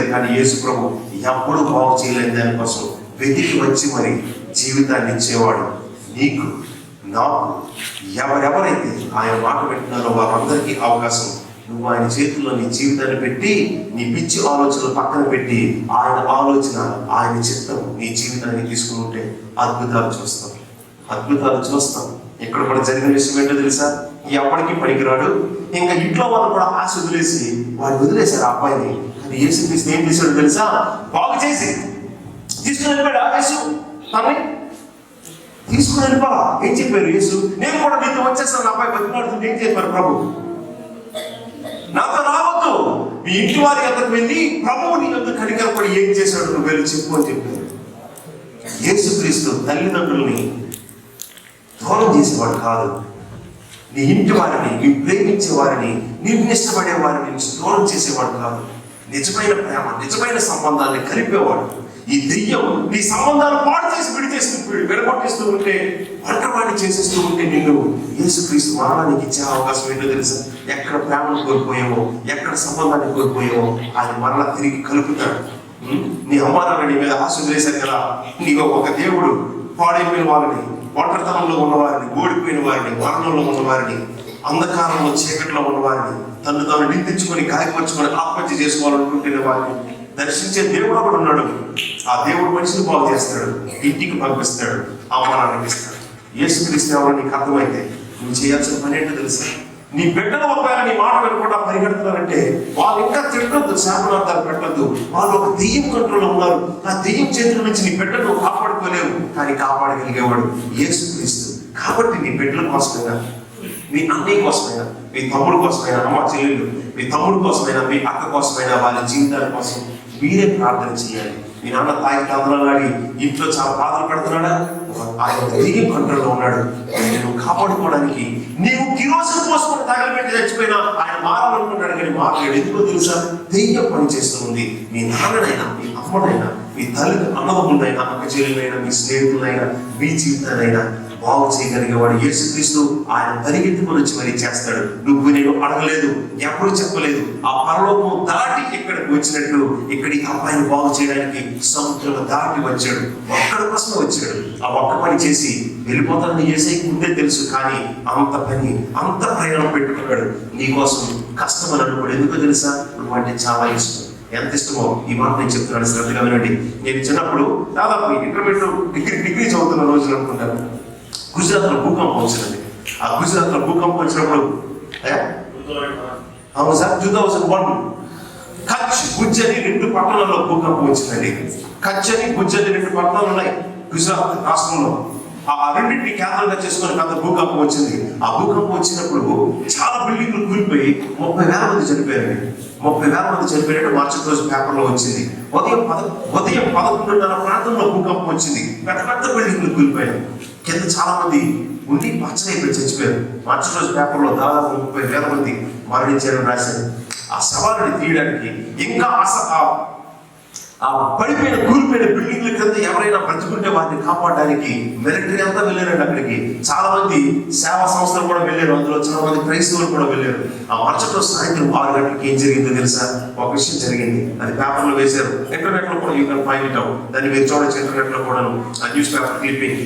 ఉండేది. కానీ యేసు ప్రభు ఎప్పుడు బాగు చేయలేని దానికోసం వెతికి వచ్చి మరి జీవితాన్ని ఇచ్చేవాడు. నీకు నాకు ఎవరెవరైతే ఆయన మాట పెట్టినారో వారందరికీ అవకాశం. నువ్వు ఆయన చేతుల్లో నీ జీవితాన్ని పెట్టి, నీ పిచ్చి ఆలోచనలు పక్కన పెట్టి, ఆయన ఆలోచన, ఆయన చిత్తం నీ జీవితాన్ని తీసుకుని ఉంటే అద్భుతాలు చూస్తాం. అద్భుతాలు చూస్తాం. ఇక్కడ కూడా జరిగిన విషయం ఏంటో తెలుసా? ఎప్పటికీ పనికిరాడు. ఇంకా ఇంట్లో వాళ్ళు కూడా ఆశ వదిలేసి వాడు వదిలేశారు ఆ అబ్బాయిని. అది యేసు క్రీస్తు ఏం చేశాడు తెలుసా? బాగు చేసి తీసుకుని వెళ్ళిపోయాడు. ఆ యేసు తనని తీసుకుని వెళ్ళిపోరా. ఏం చెప్పారు యేసు? నేను కూడా నీతో వచ్చేస్తాను. నా అబ్బాయి బతిమాడుతుంటే ఏం చెప్పారు ప్రభు? నాతో రావద్దు, మీ ఇంటి వారి యొద్దకు వెళ్ళి ప్రభువు నీ యొద్ద కనికరపడి ఏం చేశాడు నువ్వు వెళ్ళి చెప్పు అని చెప్పారు. యేసుక్రీస్తు తల్లిదండ్రుల్ని దూరం చేసేవాడు కాదు. నీ ఇంటి వారిని, నీ ప్రేమించే వారిని, నిర్నిష్టపడే వారిని దూరం చేసేవాడు కాదు. నిజమైన ప్రేమ, నిజమైన సంబంధాన్ని కలిపేవాడు. ఈ దెయ్యం నీ సంబంధాలు పాడు చేసి విడగొట్టిస్తూ ఉంటే, వంటవాడిని చేసేస్తూ ఉంటే నిన్ను యేసుక్రీస్తు మరణానికి ఇచ్చే అవకాశం ఏంటో తెలుసా? ఎక్కడ ప్రేమను కోల్పోయావో, ఎక్కడ సంబంధాన్ని కోల్పోయావో ఆయన మరలా తిరిగి కలుపుతాడు. నీ అమ్మానాన్న నీ మీద ఆశ వదిలేశారు కదా, నీకు ఒక దేవుడు పాడైపోయిన వాళ్ళని, ఒంటరితనంలో ఉన్నవారిని, ఓడిపోయిన వారిని, మరణంలో ఉన్నవారిని, అంధకారంలో చీకట్లో ఉన్నవారిని, తను తాను నిందించుకొని గాయపరుచుకొని ఆత్మహత్య చేసుకోవాలనుకుంటున్న వారిని దర్శించే దేవుడు ఒకడు ఉన్నాడు. ఆ దేవుడు మనిషిని బాగు చేస్తాడు, ఇంటికి పంపిస్తాడు, అమ్మానాన్నకి ఇస్తాడు. యేసుక్రీస్తు ఎవరో నీకు అర్థమైతే నువ్వు చేయాల్సిన పని ఏంటో తెలుసా? నీ బిడ్డలు ఒకవేళ నీ మాట వినకుండా పరిగెడుతున్నారంటే వాళ్ళు ఇంకా తిట్టొద్దు, శాపనార్థాలు పెట్టద్దు. వాళ్ళు ఒక దెయ్యం కంట్రోల్లో ఉన్నారు. ఆ దెయ్యం చేతుల నుంచి నీ బిడ్డను కాపాడుకోలేవు, కానీ కాపాడగలిగేవాడు యేసుక్రీస్తు. కాబట్టి నీ బిడ్డల కోసమైనా, మీ అన్నయ్య కోసమైనా, మీ తమ్ముడు కోసమైనా, అమ్మ చెల్లెళ్ళు, మీ తమ్ముడు కోసమైనా, మీ అక్క కోసమైనా, వాళ్ళ జీవితాల కోసం మీరే ప్రార్థన చేయాలి. మీ నాన్న తాగి తందనాడి ఇంట్లో చాలా బాధలు పెడుతున్నాడా? ఆయన దెయ్యం కంట్రోల్లో ఉన్నాడు. నేను కాపాడుకోవడానికి నీవు కిరోసిన్ పోసుకొని తగలబెట్టి చచ్చిపోయినా ఆయన మారాలనుకున్నాడు, కానీ మారలేడు. ఎందుకో తెలుసా? దెయ్యం పని చేస్తుంది. మీ నాన్ననైనా, మీ అమ్మనైనా, మీ తల్లి అన్నదమ్ములైనా, అక్క చెల్లెలైనా, మీ స్నేహితులైనా, మీ జీవితానైనా బాగు చేయగలిగేవాడు యేసుక్రీస్తు. ఆయన పరిగెత్తుకొని వచ్చి మరీ చేస్తాడు. నువ్వు నేను అడగలేదు, ఎప్పుడు చెప్పలేదు. ఆ పరలోకం దాటి ఇక్కడికి వచ్చినట్టు ఇక్కడి అబ్బాయిని బాగు చేయడానికి సముద్రం దాటి వచ్చాడు. ఒక్కడి కోసం వచ్చాడు. ఆ ఒక్క పని చేసి వెళ్ళిపోతానని యేసయ్యకి ముందే తెలుసు, కానీ అంత పని, అంత ప్రయాణం పెట్టుకున్నాడు నీకోసం. కష్టం అని అనుకోడు. ఎందుకో తెలుసా? నువ్వు అంటే చాలా ఇష్టం. ఎంత ఇష్టమో ఈ మాట నేను చెప్తున్నాను, శ్రద్ధగా వినండి. నేను చిన్నప్పుడు దాదాపు ఇంటర్మీడియట్ డిగ్రీ చదువుతున్న రోజులు అనుకుంటాను, గుజరాత్లో భూకంపం వచ్చిందండి. ఆ గుజరాత్లో భూకంపం వచ్చినప్పుడు అవును సార్ 2001 కచ్, భుజ్ అని 2 పట్టణాల్లో భూకంపం వచ్చిందండి. కచ్ అని, భుజ్ అని 2 పట్టణాలు ఉన్నాయి గుజరాత్ రాష్ట్రంలో. ఆ రెండింటిని కేంద్రంగా చేసుకుని పెద్ద భూకంపం వచ్చింది. ఆ భూకంపం వచ్చినప్పుడు చాలా బిల్డింగ్లు కూలిపోయి 30,000 మంది చనిపోయారండి. 30,000 మంది చనిపోయినట్టు మరుసటి రోజు పేపర్లో వచ్చింది. ఉదయం 11:30 ప్రాంతంలో భూకంపం వచ్చింది. పెద్ద పెద్ద బిల్డింగ్లు కూలిపోయారు. కింద చాలా మంది ఉండి పచ్చనైపోయి చచ్చిపోయారు. మరుసటి రోజు పేపర్లో దాదాపు 30,000 మంది మరణించారని రాశారు. ఆ సవాలుని తీయడానికి, ఇంకా ఆ పడిపోయిన కూలిపోయిన బిల్డింగ్ల కింద ఎవరైనా బ్రతుకుంటే వారిని కాపాడడానికి మిలిటరీ అంతా వెళ్ళారండి అక్కడికి. చాలా మంది సేవా సంస్థలు కూడా వెళ్ళారు. అందులో చాలా మంది క్రైస్తవులు కూడా వెళ్ళారు. ఆ మరుసటి రోజు సాయంత్రం 6 గంటలకి ఏం జరిగిందో తెలుసా? ఒక విషయం జరిగింది. అది పేపర్లో వేశారు. ఇంటర్నెట్ లో కూడా you can find it out. దాన్ని మీరు చూడొచ్చు ఇంటర్నెట్ లో కూడాను. ఆ న్యూస్ పేపర్ క్లిప్పింగ్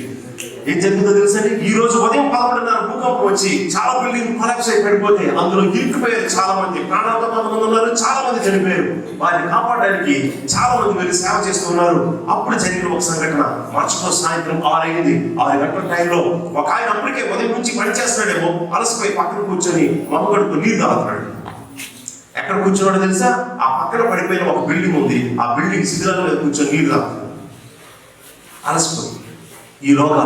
ఏం జరిగిందో తెలుసండి? ఈ రోజు ఉదయం 11:30 భూకంపం వచ్చి చాలా బిల్డింగ్ కొలాప్స్ అయి పడిపోతే అందులో ఇరుక్కుపోయారు చాలా మంది. ప్రాణాలతో కొంతమంది ఉన్నారు, చాలా మంది చనిపోయారు. వారిని కాపాడడానికి చాలా మంది వెళ్ళి సేవ చేస్తున్నారు. అప్పుడు జరిగిన ఒక సంఘటన. మరుసటి సాయంత్రం 6 అయింది. 6 గంటల టైంలో ఒక ఆయన అప్పటికే ఉదయం నుంచి పని చేస్తున్నాడేమో, అలసిపోయి పక్కన కూర్చొని మొహగడుకు నీరు తాగుతున్నాడు. ఎక్కడ కూర్చున్నాడో తెలుసా? ఆ పక్కన పడిపోయిన ఒక బిల్డింగ్ ఉంది. ఆ బిల్డింగ్ శిథిలాల మీద కూర్చొని నీరు తాగుతున్నాడు అలసిపోయి. ఈలోగా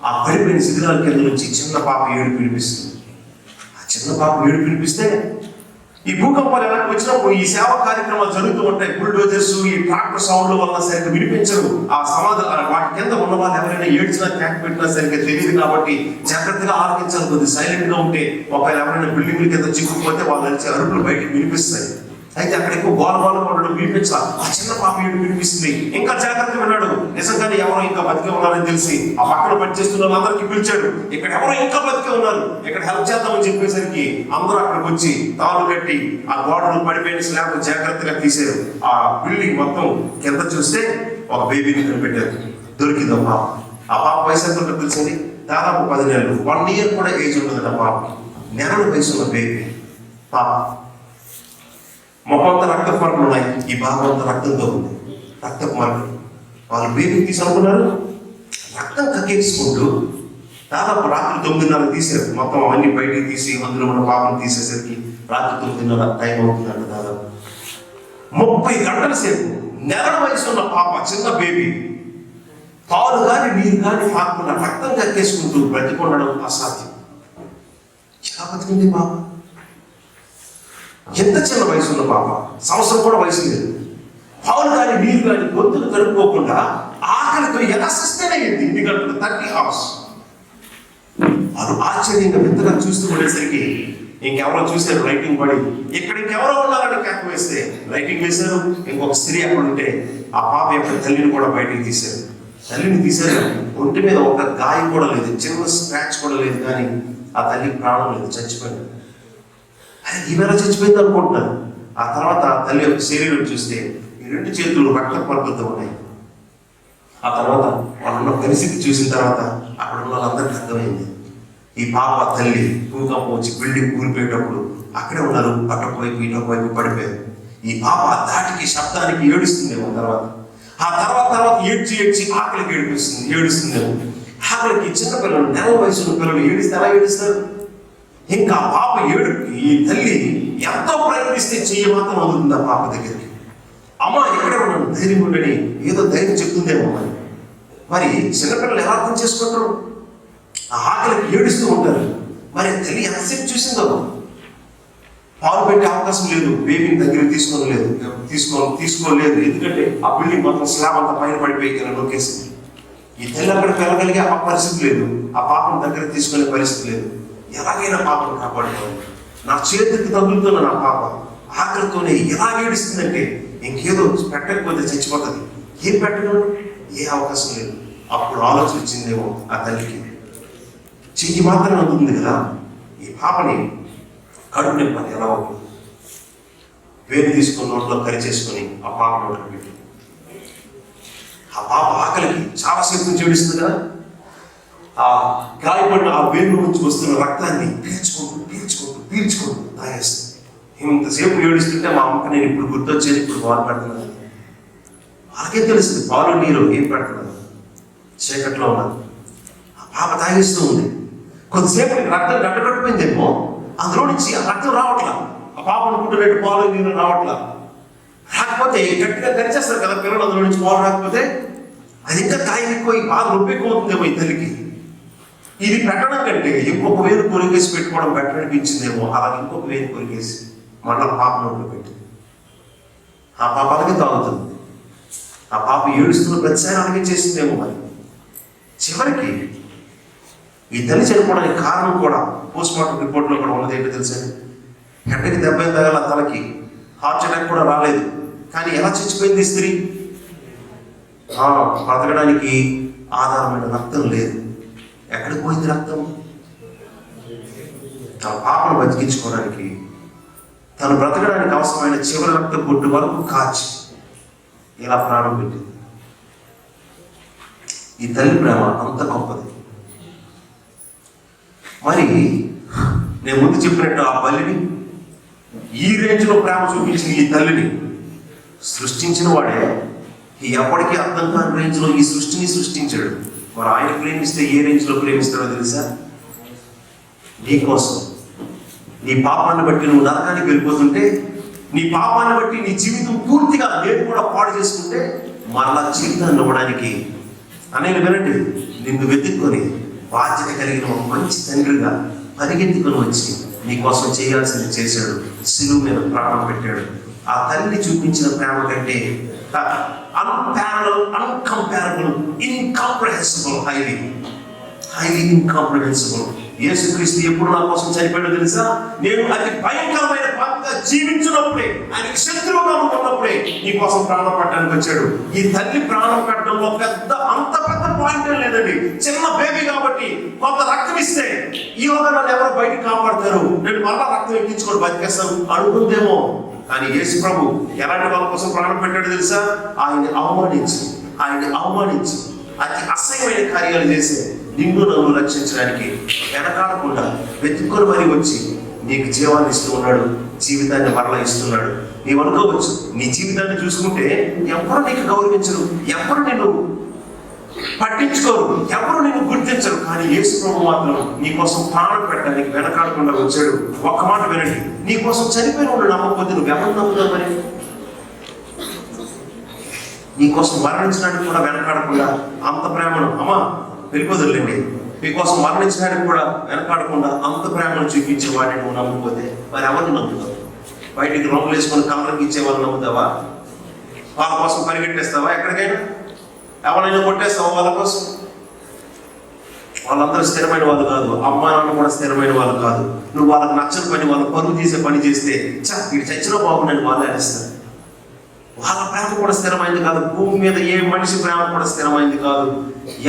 ఆ పడిపోయిన శిథిలాల కింద నుంచి చిన్న పాప ఏడుపు వినిపిస్తుంది. ఆ చిన్న పాప ఏడుపు వినిపిస్తే ఈ భూకంపాలు ఎలా వచ్చినప్పుడు ఈ సేవా కార్యక్రమాలు జరుగుతూ ఉంటాయి. బుల్డోజర్స్, ఈ ట్రాక్టర్ సౌండ్ల వల్ల సరిగ్గా వినిపించరు. ఆ సమాధానం వాటి కింద ఉన్న వాళ్ళు ఎవరైనా ఏడ్చినా క్యాక్ పెట్టినా సరిగ్గా తెలియదు. కాబట్టి జాగ్రత్తగా ఆలోచించాలి. కొద్ది సైలెంట్ గా ఉంటే ఒకవేళ ఎవరైనా బిల్డింగ్ల కింద చిక్కుకుపోతే వాళ్ళు వచ్చే అరుపులు బయటకు వినిపిస్తాయి. అయితే అక్కడ ఎక్కువ గోల ఉండడం వినిపించాలి. ఆ చిన్న పాప ఏడు వినిపిస్తుంది. ఇంకా జాగ్రత్త విన్నాడు. నిజంగానే ఎవరో ఇంకా బతికే ఉన్నారని తెలిసి ఆ పక్కన పనిచేస్తున్న వాళ్ళందరికీ పిలిచాడు. ఇక్కడ ఎవరో ఇంకా బతికే ఉన్నారు, ఇక్కడ హెల్ప్ చేద్దామని చెప్పేసరికి అందరూ అక్కడికి వచ్చి తాళ్ళు కట్టి ఆ గోడలు పడిపోయిన స్లాబ్ జాగ్రత్తగా తీశారు. ఆ బిల్డింగ్ మొత్తం కింద చూస్తే ఒక బేబీని కనిపెట్టారు. దొరికింది ఆ పాప. ఆ పాప వయసు ఎంత ఉంటుందో తెలిసింది, దాదాపు 10 నెలలు, 1 year కూడా ఏజ్ ఉంటుంది ఆ పాపకి. నెలల వయసు ఉన్న బేబీ పాప. మొహంతా రక్తపు మరకలు ఉన్నాయి, ఈ భాగం అంతా రక్తంతో ఉంది, రక్తపు మరకలు. వాళ్ళు బేబీని తీసి అనుకున్నారు, రక్తం కక్కేసుకుంటూ దాదాపు రాత్రి 9:30 తీశారు. మొత్తం అవన్నీ బయటికి తీసి అందులో ఉన్న పాపను తీసేసరికి రాత్రి 9:30 టైం అవుతుందంట. దాదాపు 30 గంటల సేపు నెలల వయసు ఉన్న పాప, చిన్న బేబీ, పాలు కానీ నీరు కానీ తాకుండా రక్తం కక్కేసుకుంటూ బ్రతికొండడం అసాధ్యం. ఎలా బతికింది పాప? ఎంత చిన్న వయసు ఉన్న పాప, సంవత్సరం కూడా వయసు లేదు. పాలు కానీ నీరు కానీ గొంతులు కలుపుకోకుండా ఆకలితో ఎలా సస్టైన్ అయ్యింది 8 గంటలు, 30 hours. వాళ్ళు ఆశ్చర్యంగా వింతగా చూస్తూ ఉండేసరికి ఇంకెవరో చూశారు, లైటింగ్ పడి ఇక్కడ ఇంకెవరో ఉన్నారని కేక వేస్తే లైటింగ్ వేశారు. ఇంకొక స్త్రీ అక్కడ ఉంటే ఆ పాప యొక్క తల్లిని కూడా బయటికి తీశారు. తల్లిని తీశారు, ఒంటి మీద ఒక గాయం కూడా లేదు, చిన్న స్క్రాచ్ కూడా లేదు, కానీ ఆ తల్లికి ప్రాణం లేదు, చచ్చిపోయింది. ఈవేళ చచ్చిపోయింది అనుకుంటున్నారు. ఆ తర్వాత ఆ తల్లి యొక్క శరీరం చూస్తే ఈ 2 చేతులు రక్త పరుగుతూ ఉన్నాయి. ఆ తర్వాత వాళ్ళున్న పరిస్థితి చూసిన తర్వాత అక్కడ ఉన్న వాళ్ళందరికీ అర్థమైంది, ఈ పాప తల్లి భూకంపం వచ్చి బిల్డింగ్ కూలిపోయేటప్పుడు అక్కడే ఉన్నారు, అటొక వైపు ఇటొక వైపు పడిపోయారు. ఈ పాప దాటికి శబ్దానికి ఏడుస్తుందేమో. ఆ తర్వాత ఏడ్చి ఆకలికి ఏడుస్తుందేమో. ఆకలికి చిన్నపిల్లలు, నెలల వయసున్న పిల్లలు ఏడిస్తే ఎలా ఏడుస్తారు? ఇంకా పాప ఏడుకి ఈ తల్లి ఎంతో ప్రయత్నిస్తే చెయ్యి మాత్రం వదులుతుంది ఆ పాప దగ్గరికి. అమ్మ ఎక్కడే ఉన్నాను, ధైర్యం ఉండని ఏదో ధైర్యం చెప్తుందేమో. మరి చిన్నపిల్లలు ఎలా అర్థం చేసుకుంటారు? ఆ ఆకలికి ఏడుస్తూ ఉంటారు. మరి తల్లి ఎంతసేపు చూసిందో. పాలు పెట్టే అవకాశం లేదు, బేబీని దగ్గర తీసుకోలేదు. ఎందుకంటే ఆ బిల్డింగ్ మొత్తం స్లాబ్ అంతా పైన పడిపోయి నొక్కేసింది. ఈ తల్లి అక్కడికి వెళ్ళగలిగే ఆ పరిస్థితి లేదు, ఆ పాపను దగ్గర తీసుకునే పరిస్థితి లేదు. ఎలాగైనా పాపను కాపాడుకోవాలి, నా చేతికి తగులుతున్న నా పాప ఆకలితోనే ఎలా ఏడుస్తుందంటే ఇంకేదో పెట్టకపోతే చచ్చిపోతుంది. ఏం పెట్టడం, ఏ అవకాశం లేదు. అప్పుడు ఆలోచన వచ్చిందేమో ఆ తల్లికి, చెయ్యి మాత్రమే ఉంటుంది కదా, ఈ పాపని కడుపు నింపాలి. ఎలా ఉంటుంది? వేలు తీసుకొని నోట్లో కరిచేసుకొని ఆ పాప నోట్లో పెట్టి, ఆ పాప ఆకలికి చాలాసేపు నుంచి ఏడుస్తుంది కదా, ఆ గాయపడిన ఆ వేలు నుంచి వస్తున్న రక్తాన్ని పీల్చుకుంటూ తాగేస్తుంది. ఇంతసేపు ఏడుస్తుంటే మా అమ్మకి నేను ఇప్పుడు గుర్తొచ్చేది, ఇప్పుడు పాలు పెడుతున్నాను. వాళ్ళకే తెలుస్తుంది పాలు నీరు ఏం పెడుతున్నాను, చీకట్లో ఉన్నది. ఆ పాప తాగేస్తూ ఉంది. కొద్దిసేపు రక్తం గడ్డకట్టిపోయిందేమో, అందులో నుంచి ఆ రక్తం రావట్లా. ఆ పాప అనుకుంటున్నట్టు పాలు నీరు రావట్లా. రాకపోతే గట్టిగా కరిచేస్తారు కదా పిల్లలు, అందులో నుంచి పాలు రాకపోతే అది ఇంకా కాయ ఎక్కువ, బాగా నొప్పి ఎక్కువ అవుతుందేమో ఈ తల్లికి. ఇది పెట్టడం కంటే ఇంకొక వేలు కొరిగేసి పెట్టుకోవడం బెటర్ అనిపించిందేమో. అలాగే ఇంకొక వేలు కొరిగేసి మళ్ళీ పాప నోట్లో పెట్టి ఆ పాప అలాగే తాగుతుంది. ఆ పాప ఏడుస్తున్న ప్రతిసారి అలాగే చేసిందేమో. మరి చివరికి ఈ తల్లి చనిపోవడానికి కారణం కూడా పోస్ట్ మార్టం రిపోర్ట్లో కూడా ఉన్నది. ఏంటో తెలుసా? గంటకి 70 తగల తలకి, హార్ట్ అటాక్ కూడా రాలేదు. కానీ ఎలా చచ్చిపోయింది స్త్రీ? బ్రతకడానికి ఆధారమైన రక్తం లేదు. ఎక్కడికి పోయింది రక్తం? తన పాపను బతికించుకోవడానికి, తను బ్రతకడానికి అవసరమైన చివరి రక్త బొట్టు వరకు కాచి ఇలా ప్రాణం పెట్టింది. ఈ తల్లి ప్రేమ అంత గొప్పది. మరి నేను ముందు చెప్పినట్టు ఆ బలిని, ఈ రేంజ్లో ప్రేమ చూపించిన ఈ తల్లిని సృష్టించిన వాడే ఎప్పటికీ అర్థం కాని రేంజ్లో ఈ సృష్టిని సృష్టించాడు. మరి ఆయన ప్రేమిస్తే ఏ రేంజ్లో ప్రేమిస్తాడో తెలుసా? నీ కోసం, నీ పాపాన్ని బట్టి నువ్వు నరకానికి వెళ్ళిపోతుంటే, నీ పాపాన్ని బట్టి నీ జీవితం పూర్తిగా నేను కూడా పాడు చేసుకుంటే, మరలా జీవితాన్ని ఇవ్వడానికి అనేది వినండి, నిన్ను వెతుక్కొని బాధ్యత కలిగిన ఒక మంచి తండ్రిగా పరిగెత్తుకొని వచ్చి నీ కోసం చేయాల్సింది చేశాడు. శిలువ మీద ప్రాణం పెట్టాడు. ఆ తల్లి చూపించిన ప్రేమ కంటే అన్కంపారబుల్, ఇన్కాంప్రహెన్సిబుల్, హైలీ ఇన్కాంప్రహెన్సిబుల్ యేసుక్రీస్తు ఎప్పుడు నా కోసం చనిపోయాడో తెలుసా? నేను అతి భయంకరమైన పాపిగా జీవించినప్పుడే, ఆయనకి శత్రువుగా ఉన్నప్పుడే నీ కోసం ప్రాణం పెట్టడానికి వచ్చాడు. ఈ తల్లి ప్రాణం పెట్టడంలో అంత పెద్ద పాయింట్ లేదండి. చిన్న బేబీ కాబట్టి కొంత రక్తం ఇస్తే ఈ నన్ను ఎవరు బయటకు కాపాడతారు, నేను మళ్ళా రక్తం ఎక్కించుకొని బతికేస్తాను అనుకుందేమో. కానీ యేసు ప్రభు ఎలాంటి వాళ్ళ కోసం ప్రాణం పెట్టాడు తెలుసా? ఆయన్ని అవమానించి అతి అసహ్యమైన కార్యాలు చేసే నిన్ను నన్ను రక్షించడానికి వెనకాడకుండా వెతుక్కొని మరీ వచ్చి నీకు జీవాన్ని ఇస్తూ ఉన్నాడు, జీవితాన్ని మరలా ఇస్తున్నాడు. నీవు అనుకోవచ్చు, నీ జీవితాన్ని చూసుకుంటే ఎవరు నీకు గౌరవించరు, ఎవరు నిన్ను పట్టించుకోరు, ఎవరు నిన్ను గుర్తించరు. కానీ యేసు ప్రభు మాత్రం నీ కోసం ప్రాణం పెట్టడానికి వెనకాడకుండా వచ్చాడు. ఒక్క మాట వినండి, నీ కోసం చనిపోయిన వాడు నమ్మకపోతే నువ్వెవరు నమ్ముతావు? మరి నీ కోసం మరణించడానికి కూడా వెనకాడకుండా అంత ప్రేమను, అమ్మా వెళ్ళిపోదులేండి, మీకోసం మరణించడానికి కూడా వెనకాడకుండా అంత ప్రేమను చూపించే వాడిని నువ్వు నమ్మకపోతే మరి ఎవరిని నమ్ముతావు? బయటికి రంగులు వేసుకొని కలర్కి ఇచ్చే వాళ్ళని నమ్ముతావా? వాళ్ళ కోసం పరిగెట్టేస్తావా? ఎక్కడికైనా ఎవరైనా కొట్టేస్తావా వాళ్ళ కోసం? వాళ్ళందరూ స్థిరమైన వాళ్ళు కాదు, అమ్మా నాన్న కూడా స్థిరమైన వాళ్ళు కాదు. నువ్వు వాళ్ళకి నచ్చని పని, వాళ్ళ పరుగు తీసే పని చేస్తే వీడు చచ్చిన బాగుండని వాళ్ళు అనేస్తారు. వాళ్ళ ప్రేమ కూడా స్థిరమైంది కాదు. భూమి మీద ఏ మనిషి ప్రేమ కూడా స్థిరమైంది కాదు.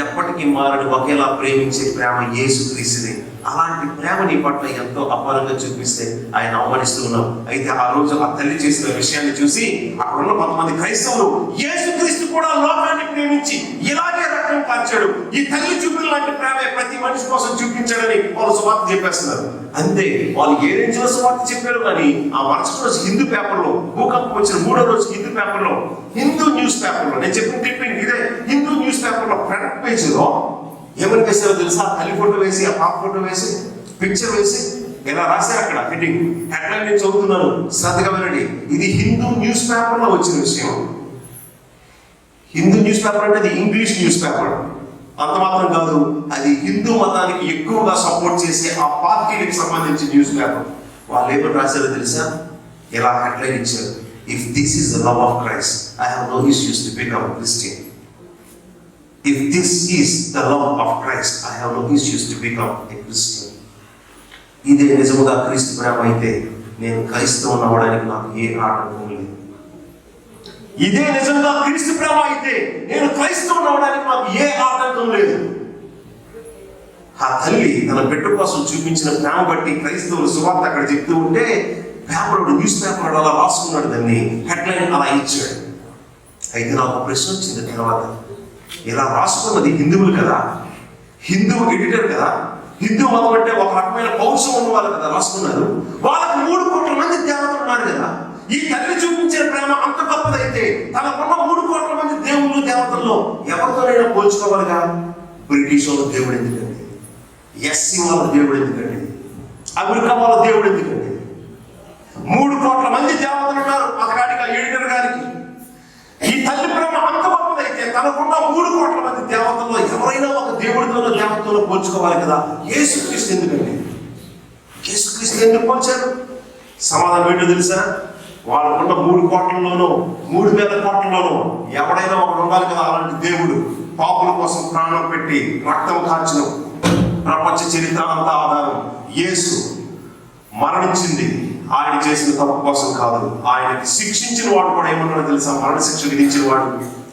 ఎప్పటికీ మారని ఒకేలా ప్రేమించే ప్రేమ యేసుక్రీస్తుది. అలాంటి ప్రేమ నీ పట్ల ఎంతో అపారంగా చూపిస్తే ఆయన అవమానిస్తూ ఉన్నాం. అయితే ఆ రోజు ఆ తల్లి చేసిన విషయాన్ని చూసి అక్కడ ఉన్న కొంతమంది క్రైస్తవులు యేసుక్రీస్తు కూడా లోకాన్ని ప్రేమించి ఇలాగే రక్తం కార్చాడు, ఈ తల్లి చూపిన లాంటి ప్రేమే ప్రతి మనిషి కోసం చూపించాడని వాళ్ళు సువార్త చెప్పేస్తున్నారు. అంతే, వాళ్ళు ఏ రేంజ్లో సువార్త చెప్పారు. కానీ ఆ మరుసటి రోజు హిందూ పేపర్లో, భూకంపం వచ్చిన 3వ రోజు హిందూ పేపర్లో, హిందూ న్యూస్ పేపర్లో, నేను చెప్పిన క్లిప్పింగ్ ఇదే, హిందూ న్యూస్ పేపర్లో ఫ్రంట్ పేజీలో ఏమని వేసారో తెలుసా? తల్లి ఫోటో వేసి, ఆ పాప ఫోటో వేసి, పిక్చర్ వేసి ఇలా రాశారు. అక్కడ హెడ్డింగ్, హెడ్లైన్ నేను చదువుతున్నాను, శ్రద్ధగా వినండి. ఇది హిందూ న్యూస్ పేపర్లో వచ్చిన విషయం. హిందూ న్యూస్ పేపర్ అంటే అది ఇంగ్లీష్ న్యూస్ పేపర్. అంత మాత్రం కాదు, అది హిందూ మతానికి ఎక్కువగా సపోర్ట్ చేసే ఆ పార్టీకి సంబంధించిన న్యూస్ పేపర్. వాళ్ళు ఏమని రాశారో తెలుసా? ఇలా హెడ్లైన్ ఇచ్చారు, if this is the love of Christ, I have no issues to become Christian. If this is the love of Christ, I have no issues to become a Christian. ఇదే నిజముగా క్రీస్తు ప్రేమ అయితే నేను క్రైస్తవుని అవ్వడానికి నాకు ఏ ఆటంకం లేదు. ఇదే నిజంగా క్రీస్తు ప్రేమ అయితే నేను క్రైస్తవుని అవ్వడానికి నాకు ఏ ఆటంకం లేదు. ఆ తల్లి తన బిడ్డ కోసం చూపించిన ప్రేమ బట్టి క్రైస్తవులు సువార్త అక్కడ చెప్తూ ఉంటే పేపర్, న్యూస్ పేపర్ అలా రాసుకున్నాడు, దాన్ని హెడ్లైన్ అలా ఇచ్చాడు. అయితే నాకు ప్రశ్న వచ్చింది తర్వాత, ఇలా రాసుకున్నది హిందువులు కదా, హిందూ ఎడిటర్ కదా, హిందూ మతం అంటే ఒక రకమైన పౌరుషం ఉన్న వాళ్ళు కదా రాసుకున్నారు. వాళ్ళకి 3 కోట్ల మంది దేవతలు ఉన్నారు కదా. ఈ తల్లి చూపించిన ప్రేమ అంత గొప్పదైతే తనకున్న 3 కోట్ల మంది దేవుళ్ళు దేవతల్లో ఎవరితోనైనా పోల్చుకోవాలిగా. బ్రిటిష్ వాళ్ళ దేవుడు ఎందుకండి, ఎస్సీ వాళ్ళ దేవుడు ఎందుకండి, అమెరికా వాళ్ళ దేవుడు ఎందుకండి? 3 కోట్ల మంది దేవతలు ఉన్నారు అతగాడికి, ఆ ఎడిటర్ గారికి. ఈ తల్లి ప్రేమ అంత గొప్పదైతే తనకున్న 3 కోట్ల మంది దేవతల్లో ఎవరైనా ఒక దేవుడితోనో దేవతలో పోల్చుకోవాలి కదా. యేసుక్రీస్తు ఎందుకండి? యేసుక్రీస్తు ఎందుకు పోల్చారు? సమాధానం ఏంటో తెలుసా? వాళ్ళకున్న 3 కోట్లలోనో 3,000 కోట్లలోనో ఎవడైనా ఒకడు ఉండాలి కదా అలాంటి దేవుడు. పాపుల కోసం ప్రాణం పెట్టి రక్తం కార్చిన ప్రపంచ చరిత్ర అంతా ఆధారం యేసు మరణించింది ఆయన చేసిన తప్పు కోసం కాదు. ఆయనకి శిక్షించిన వాడు కూడా ఏమన్నాడో తెలుసా? మరణ శిక్ష విధించిన వాడు,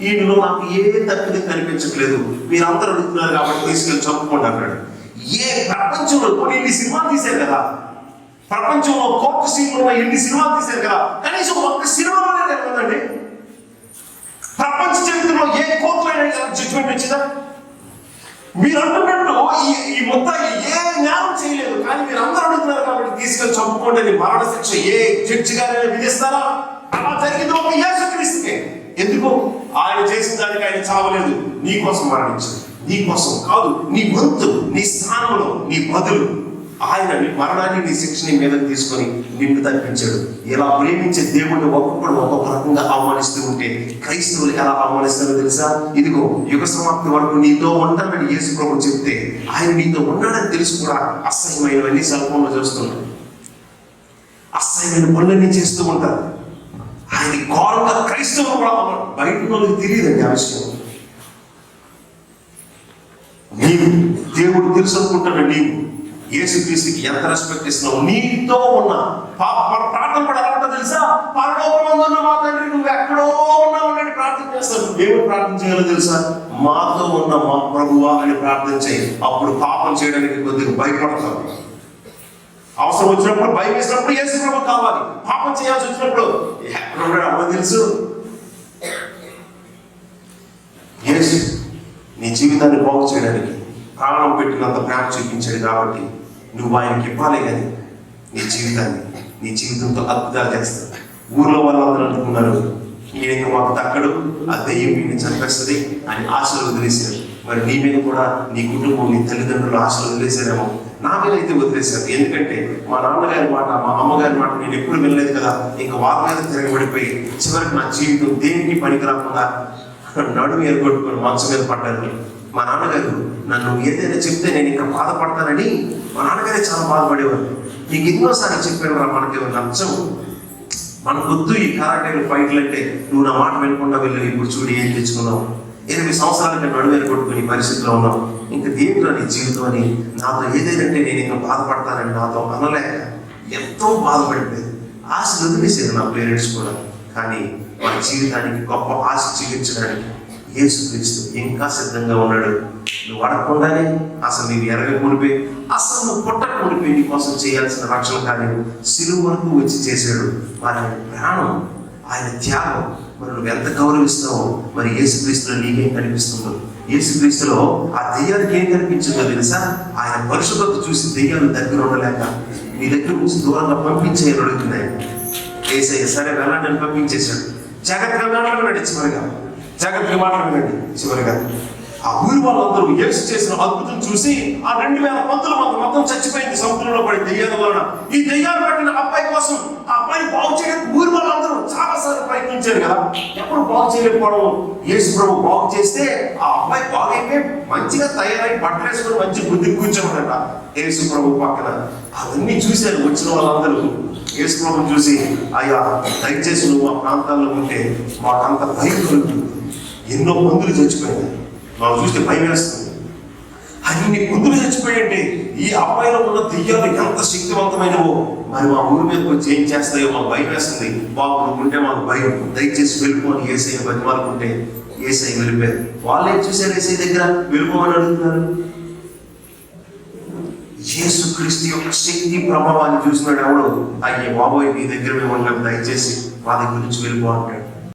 ఈయనలో నాకు ఏ తప్పిదం కనిపించట్లేదు, మీరందరూ అడుగుతున్నారు కాబట్టి తీసుకెళ్ళి చంపుకోండి అన్నాడు. ఏ ప్రపంచంలో కొన్ని ఇన్ని సినిమాలు తీశారు కదా, ప్రపంచంలో కోర్టు సీన్లో ఎన్ని సినిమాలు తీశారు కదా, కనీసం ఒక్క సినిమాలోనే ఉందండి. ప్రపంచ చరిత్రలో ఏ కోర్టులో అయినా జడ్జిమెంట్ వచ్చిందా? మీరు అంటున్నట్టు ఈ మొత్తాన్ని ఏ న్యాయం చేయలేదు, కానీ మీరు అందరూ అడుగుతున్నారు కాబట్టి తీసుకెళ్ళి చంపుకోండి మరణ శిక్ష ఏ జడ్జి గారైనా విధిస్తారా? అలా జరిగింది ఒక యేసుక్రీస్తుకే. ఎందుకు? ఆయన చేసిన దానికి ఆయన చావలేదు, నీ కోసం మరణించాడు. నీ కోసం కాదు, నీ వంతు, నీ స్థానంలో, నీ బదులు ఆయన నీ మరణాన్ని, నీ శిక్షని మీద తీసుకొని నిన్ను తప్పించాడు. ఇలా ప్రేమించే దేవుడిని ఒక్కొక్కడు ఒక్కొక్క రకంగా అవమానిస్తూ ఉంటే క్రైస్తవులు ఎలా అవమానిస్తారో తెలుసా? ఇదిగో యుగ సమాప్తి వరకు నీతో ఉంటానని యేసు ప్రభువు చెప్తే ఆయన నీతో ఉన్నాడని తెలుసు కూడా అసహ్యమైనవన్నీ సెల్ఫోన్లో చూస్తున్నాడు, అసహ్యమైన పనులన్నీ చేస్తూ ఉంటారు. ఆయన ఘోరంగా క్రైస్తవులు కూడా బయట వాళ్ళకి తెలియదండి ఆ విషయం. నీవు దేవుడు తెలుసు అనుకుంటాడు, నీవు యేసుక్రీస్తుకి ఎంత రెస్పెక్ట్ ఇస్తున్నావు? నీతో ఉన్న మన ప్రార్థన కూడా ఎలా ఉంటుందో తెలుసా? పరలోకమందున్న మా తండ్రి నువ్వు ఎక్కడో ఉన్నావు అని ప్రార్థన చేస్తావు. నువ్వేమో ప్రార్థన చేయాలో తెలుసా? మాతో ఉన్న మా ప్రభువా అని ప్రార్థన చేయి. అప్పుడు పాపం చేయడానికి కొద్దిగా భయపడతావు. అవసరం వచ్చినప్పుడు, భయం వేసినప్పుడు యేసు ప్రభు కావాలి. పాపం చేయాల్సి వచ్చినప్పుడు ఎక్కడ ఉన్నాడు అమ్మ తెలుసు. యేసు నీ జీవితాన్ని బాగు చేయడానికి ప్రాణం పెట్టినంత ప్రేమ చూపించాడు కాబట్టి నువ్వు ఆయనకి ఇవ్వాలి. కానీ నీ జీవితంతో అద్భుతాలు చేస్తావు. ఊర్లో వాళ్ళందరూ అనుకున్నారు ఈయన మాకు దక్కడు, ఆ దెయ్యం వీడిని చంపేస్తుంది అని ఆశలు వదిలేశారు. మరి నీ మీద కూడా నీ కుటుంబం, నీ తల్లిదండ్రులు ఆశలు వదిలేశారేమో. నా మీద అయితే వదిలేశారు. ఎందుకంటే మా నాన్నగారి మాట, మా అమ్మగారి మాట నేను ఎప్పుడు వినలేదు కదా. ఇంకా వాళ్ళ మీద తిరగబడిపోయి చివరికి నా జీవితం దేనికి పనికి రాకుండా నడుము ఏర్కొట్టుకొని మంచం మీద పడ్డాను. మా నాన్నగారు నన్ను ఏదైనా చెప్తే నేను ఇంకా బాధపడతానని మా నాన్నగారే చాలా బాధపడేవారు. నీకు ఎన్నోసార్లు చెప్పాను రా, మనకి నచ్చవు, మనకొద్దు ఈ కరాటేలు ఫైట్లు అంటే, నువ్వు నా మాట వినకుండా వెళ్ళి ఇప్పుడు చూడు ఏం తెచ్చుకున్నావు. 8 సంవత్సరాలకి నడువేరు కొట్టుకుని పరిస్థితిలో ఉన్నావు. ఇంకా దేవుడు నీ జీవితం అని నాతో ఏదైతే నేను ఇంకా బాధపడతానని నాతో అనలేక ఎంతో బాధపడిపోయింది. ఆశ వదిలేసేది నా పేరెంట్స్ కూడా. కానీ మన జీవితానికి గొప్ప ఆశ జీవించడానికి యేసుక్రీస్తు ఇంకా సిద్ధంగా ఉన్నాడు. నువ్వు అడగకుండానే, అసలు నీవు ఎరగ మునిపే, అసలు నువ్వు పుట్టక మునిపే నీ కోసం చేయాల్సిన రక్షణ కార్యం సిలువ వరకు వచ్చి చేశాడు. మరి ఆయన ప్రాణం, ఆయన త్యాగం మరి నువ్వు ఎంత గౌరవిస్తావో మరి యేసుక్రీస్తులో నీకేం కనిపిస్తుందో. యేసుక్రీస్తులో ఆ దెయ్యానికి ఏం కనిపించిందో తెలుసా? ఆయన పరిశుభ్రత చూసి దెయ్యాలు దగ్గర ఉండలేక నీ దగ్గర నుంచి దూరంగా పంపించేయని అడుగుతున్నాయి. యేసయ్య సరే వెళ్ళండి అని పంపించేశాడు. జాగ్రత్తగా మాట్లాడినాడు. జాగ్రత్తగా మాట్లాడినాడు. చివరిగా ఆ ఊరి వాళ్ళందరూ యేసు చేసిన అద్భుతం చూసి ఆ 2000 పంతులు మొత్తం చచ్చిపోయింది సముద్రంలో పడి దెయ్యాల వలన. ఈ దెయ్యాలు పట్టిన అబ్బాయి కోసం ఆ అబ్బాయిని బాగు చేయడానికి ఊరి వాళ్ళందరూ చాలాసార్లు ప్రయత్నించారు కదా. ఎప్పుడు బాగు చేయలేకపోవడం. యేసు ప్రభు బాగు చేస్తే ఆ అబ్బాయి బాగైపోయి మంచిగా తయారై బట్టలు వేసుకొని మంచి బుద్ధి కూర్చోమన్నట యేసు ప్రభు పక్కన. అవన్నీ చూశారు వచ్చిన వాళ్ళందరూ. యేసు ప్రభు చూసి, అయ్యా దయచేసి నువ్వు ఆ ప్రాంతాల్లో ఉంటే మాకంత భయం కలుగుతుంది. ఎన్నో పందులు చచ్చిపోయాయి, మాకు చూస్తే భయం వేస్తుంది. అన్ని పందులు చచ్చిపోయాయంటే ఈ అబ్బాయిలో ఉన్న దెయ్యాలు ఎంత శక్తివంతమైనవో మరి మా ఊరి మీదకి వచ్చి ఏం చేస్తాయో మాకు భయం వేస్తుంది. బాబు నువ్వు ఉంటే మాకు భయం, దయచేసి వెళ్ళిపోని యేసయ్య బతిమాలుకుంటే యేసయ్య వెళ్ళిపోయారు. వాళ్ళు ఏం చూశారు? యేసయ్య దగ్గర వెళ్ళిపోమని అడుగుతున్నారు. యేసుక్రీస్తు యొక్క శక్తి ప్రభావాన్ని చూసినాడు ఎవడు? అయ్యే బాబోయ్ నీ దగ్గర మేము ఉన్నాం, దయచేసి మా దగ్గర నుంచి వెళ్ళిపో అంటాడు.